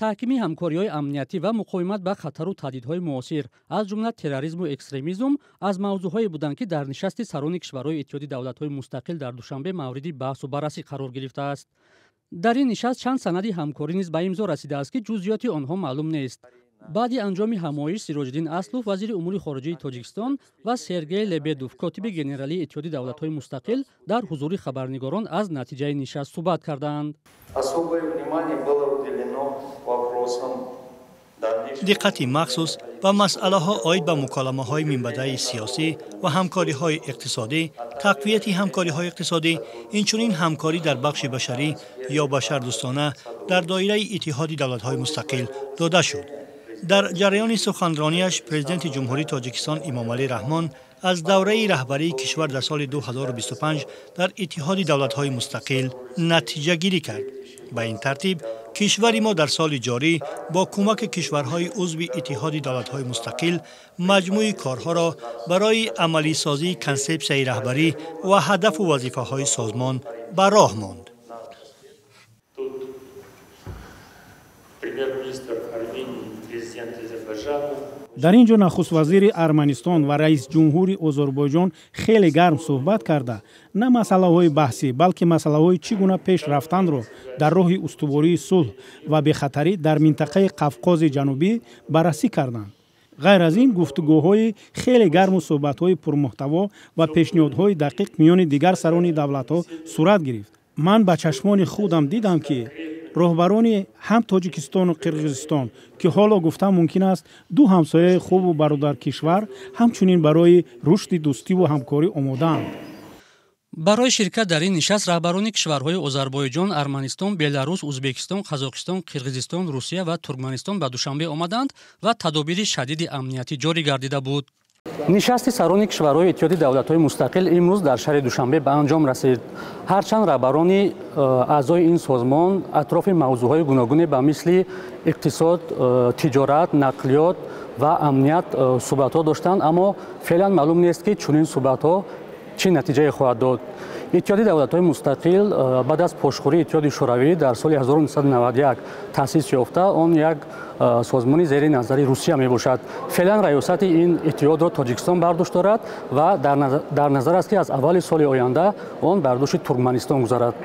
таҳкими ҳамкориҳои амниятӣ ва муқовимат ба хатару таҳдидҳои муосир аз ҷумла терроризму экстремизм аз мавзӯъҳое буданд, ки дар нишасти сарони кишварҳои иттиҳоди давлатҳои мустақил дар душанбе мавриди баҳсу баррасӣ қарор гирифтааст. дар ин нишаст чанд санади ҳамкорӣ низ ба имзо расидааст, ки ҷузъиёти онҳо маълум нест. баъди анҷоми ҳамоиш Сироҷиддин Аслов, вазири умури хориҷии Тоҷикистон ва Сергей Лебедов, котиби генералии иттиҳоди давлатҳои мустақил, дар ҳузури хабарнигорон аз натиҷаи нишаст суҳбат карданд. диққати махсус ба масъалаҳо оид ба муколамаҳои минбаъдаи сиёсӣ ва ҳамкориҳои иқтисодӣ, тақвияти ҳамкориҳои иқтисодӣ, инчунин ҳамкорӣ дар бахши башарӣ ё башардӯстона дар доираи иттиҳоди давлатҳои мустақил дода шуд. дар ҷараёни суханронияш президенти ҷумҳурии Тоҷикистон Имомалӣ Раҳмон аз давраи раҳбарии кишвар дар соли 2025 дар иттиҳоди давлатҳои мустақил натиҷагирӣ кард. ба ин тартиб кишвари мо дар соли ҷорӣ бо кӯмаки кишварҳои узви иттиҳоди давлатҳои мустақил маҷмӯи корҳоро барои амалисозии консепсияи раҳбарӣ ва ҳадафу вазифаҳои созмон ба роҳ монд. дар ин ҷо нахуст вазири Арманистон ва раис ҷумҳури Озарбойҷон хеле гарм суҳбат карда, на масъалаҳои баҳсӣ, балки масъалаҳои чӣ гуна пеш рафтанро дар роҳи устувории сулҳ ва бехатарӣ дар минтақаи Қавқози ҷанубӣ баррасӣ карданд. ғайр аз ин гуфтугӯҳои хеле гарму суҳбатҳои пурмуҳтаво ва пешниҳодҳои дақиқ миёни дигар сарони давлатҳо сурат гирифт. ман ба чашмони худам дидам, ки роҳбарони ҳам Тоҷикистону Қирғизистон, ки ҳоло гуфтан мумкин аст ду ҳамсояи хубу бародаркишвар, ҳамчунин барои рушди дӯстиву ҳамкорӣ омодаанд. барои ширкат дар ин нишаст раҳбарони кишварҳои Озарбойҷон, Арманистон, Беларус, Ӯзбекистон, Қазоқистон, Қирғизистон, Русия ва Туркманистон ба Душанбе омаданд ва тадобири шадиди амниятӣ ҷорӣ гардида буд. нишасти сарони кишварҳои иттиҳоди давлатҳои мустақил имрӯз дар шаҳри Душанбе ба анҷом расид. ҳарчанд раҳбарони аъзои ин созмон атрофи мавзӯъҳои гуногуне ба мисли иқтисод, тиҷорат, нақлиёт ва амният суҳбатҳо доштанд, аммо феълан маълум нест, ки чунин суҳбатҳо чӣ натиҷае хоҳад дод. иттиҳоди давлатҳои мустақил баъд аз пошхӯрии Иттиҳоди Шӯравӣ дар соли 1991 таъсис ёфта, он як созмони зери назари Русия мебошад. феълан раёсати ин иттиҳодро Тоҷикистон бардошт дорад ва дар назар аст, ки аз аввали соли оянда он бар дошти Туркманистон гузарад.